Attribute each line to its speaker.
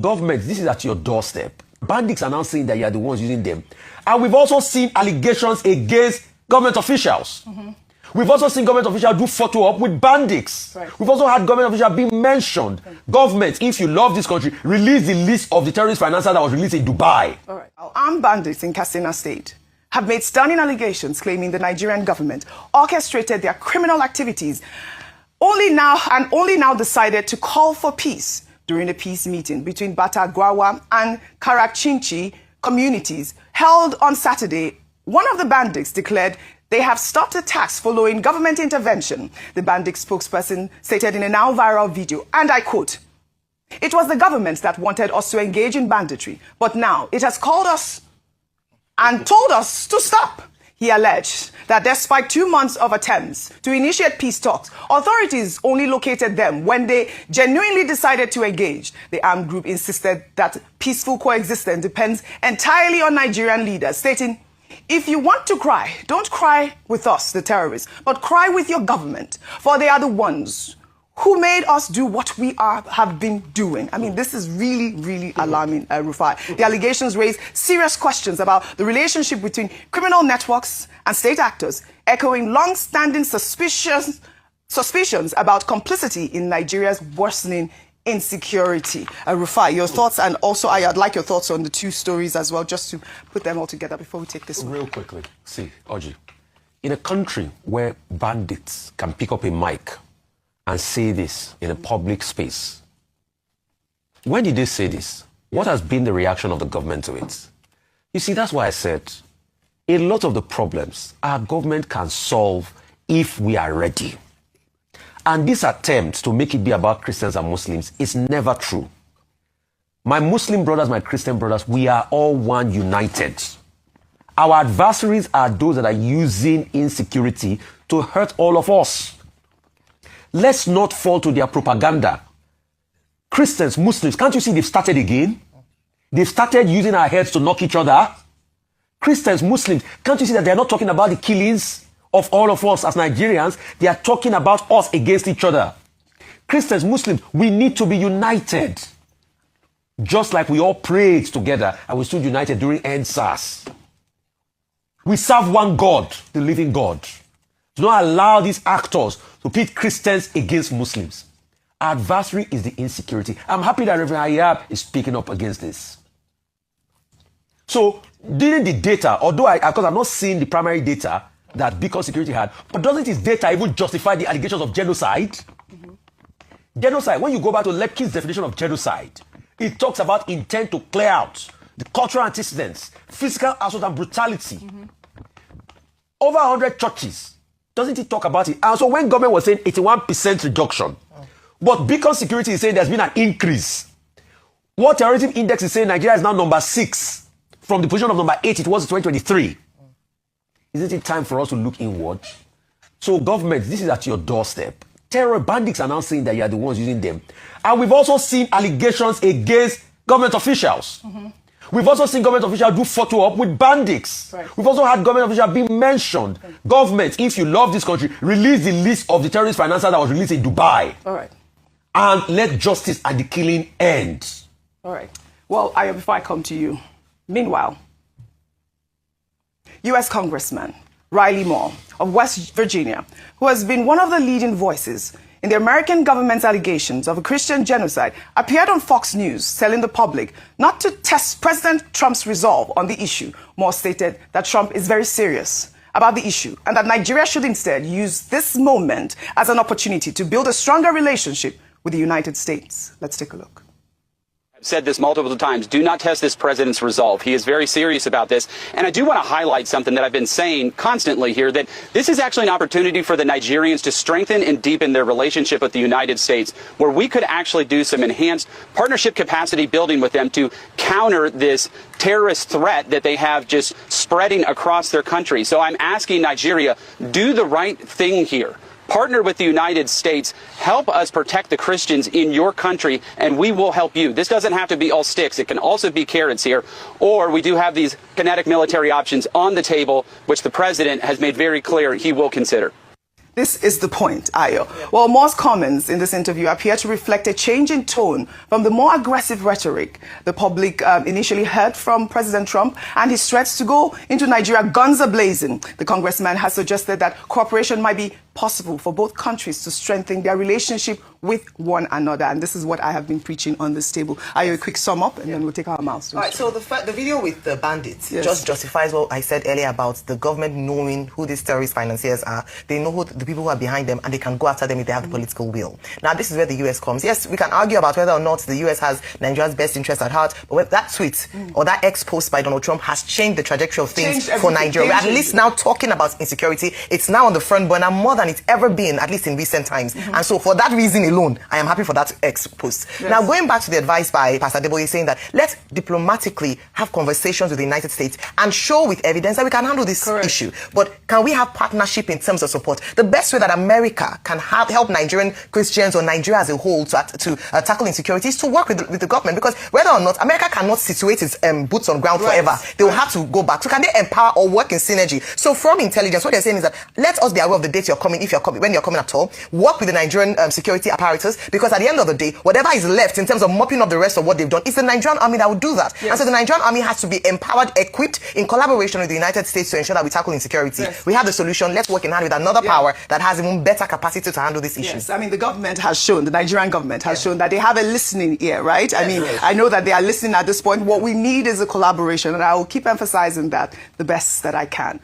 Speaker 1: Government, this is at your doorstep. Bandits are now saying that you are the ones using them. And we've also seen allegations against government officials. We've also seen government officials do photo op with bandits. We've also had government officials being mentioned. Government, if you love this country, release the list of the terrorist financiers that was released in Dubai.
Speaker 2: All right. Armed bandits in Katsina State have made stunning allegations claiming the Nigerian government orchestrated their criminal activities only now decided to call for peace during a peace meeting between Batagwawa and Karakchinchi communities held on Saturday. One of the bandits declared they have stopped attacks following government intervention. The bandit spokesperson stated in a now viral video, and I quote, "It was the government that wanted us to engage in banditry, but now it has called us and told us to stop." He alleged that despite 2 months of attempts to initiate peace talks, authorities only located them when they genuinely decided to engage. The armed group insisted that peaceful coexistence depends entirely on Nigerian leaders, stating, "If you want to cry, don't cry with us, the terrorists, but cry with your government, for they are the ones who made us do what we have been doing." I mean, this is really, really alarming, Rufai. The allegations raise serious questions about the relationship between criminal networks and state actors, echoing long-standing suspicions about complicity in Nigeria's worsening insecurity. Rufai, your thoughts, and also I'd like your thoughts on the two stories as well, just to put them all together before we take this one.
Speaker 1: Real quickly, see, Oji, in a country where bandits can pick up a mic and say this in a public space, when did they say this? What has been the reaction of the government to it? You see, that's why I said a lot of the problems our government can solve if we are ready. And this attempt to make it be about Christians and Muslims is never true. My Muslim brothers, my Christian brothers, we are all one, united. Our adversaries are those that are using insecurity to hurt all of us. Let's not fall to their propaganda. Christians, Muslims, can't you see they've started again? They've started using our heads to knock each other. Christians, Muslims, can't you see that they're not talking about the killings of all of us as Nigerians? They are talking about us against each other. Christians, Muslims, we need to be united. Just like we all prayed together and we stood united during EndSARS. We serve one God, the living God. Do not allow these actors to pit Christians against Muslims. Our adversary is the insecurity. I'm happy that Reverend Ayab is speaking up against this. So, didn't the data, although because I'm not seeing the primary data that Beacon Security had, but doesn't his data even justify the allegations of genocide? Genocide, when you go back to Lepkin's definition of genocide, it talks about intent to clear out, the cultural antecedents, physical assault and brutality. Over 100 churches. Doesn't it talk about it? And so when government was saying 81% reduction, but Beacon Security is saying there's been an increase. What terrorism index is saying Nigeria is now number 6 from the position of number 8 it was in 2023. Isn't it time for us to look inward? So government, this is at your doorstep. Terror bandits are now saying that you are the ones using them. And we've also seen allegations against government officials. We've also seen government officials do photo op with bandits. We've also had government officials being mentioned. Government, if you love this country, release the list of the terrorist financiers that was released in Dubai.
Speaker 2: All right.
Speaker 1: And let justice and the killing end.
Speaker 2: All right. Well, before I come to you, meanwhile, U.S. Congressman Riley Moore of West Virginia, who has been one of the leading voices in the American government's allegations of a Christian genocide, appeared on Fox News telling the public not to test President Trump's resolve on the issue. Moore stated that Trump is very serious about the issue and that Nigeria should instead use this moment as an opportunity to build a stronger relationship with the United States. Let's take a look.
Speaker 3: I've said this multiple times. Do not test this president's resolve. He is very serious about this. And I do want to highlight something that I've been saying constantly here, that this is actually an opportunity for the Nigerians to strengthen and deepen their relationship with the United States, where we could actually do some enhanced partnership capacity building with them to counter this terrorist threat that they have just spreading across their country. So I'm asking Nigeria, do the right thing here. Partner with the United States, help us protect the Christians in your country, and we will help you. This doesn't have to be all sticks. It can also be carrots here. Or we do have these kinetic military options on the table, which the president has made very clear he will consider.
Speaker 2: This is the point, Ayo. Well, Moore's comments in this interview appear to reflect a change in tone from the more aggressive rhetoric the public initially heard from President Trump and his threats to go into Nigeria guns a-blazing. The congressman has suggested that cooperation might be possible for both countries to strengthen their relationship with one another. And this is what I have been preaching on this table. Ayo, a quick sum up, and then we'll take our milestones.
Speaker 4: All right, so the video with the bandits just justifies what I said earlier about the government knowing who these terrorist financiers are. They know who the people who are behind them, and they can go after them if they have the political will. Now, this is where the U.S. comes. Yes, we can argue about whether or not the U.S. has Nigeria's best interest at heart, but that tweet or that ex-post by Donald Trump has changed the trajectory of things for Nigeria. We're at least now talking about insecurity. It's now on the front burner more than it's ever been, at least in recent times. And so for that reason alone, I am happy for that ex-post. Now, going back to the advice by Pastor Deboye saying that let's diplomatically have conversations with the United States and show with evidence that we can handle this issue. But can we have partnership in terms of support? The best way that America can help Nigerian Christians or Nigeria as a whole to tackle insecurity is to work with the government, because whether or not America cannot situate its boots on ground forever, they will have to go back. So can they empower or work in synergy? So from intelligence, what they're saying is that let us be aware of the date you're coming, if you're coming, when you're coming at all, work with the Nigerian security apparatus, because at the end of the day, whatever is left in terms of mopping up the rest of what they've done, it's the Nigerian army that will do that. And so the Nigerian army has to be empowered, equipped in collaboration with the United States to ensure that we tackle insecurity. We have the solution. Let's work in hand with another power that has even better capacity to handle these issues.
Speaker 2: Yes, I mean, the government has shown, the Nigerian government has shown that they have a listening ear, right? I mean, I know that they are listening at this point. What we need is a collaboration, and I will keep emphasizing that the best that I can.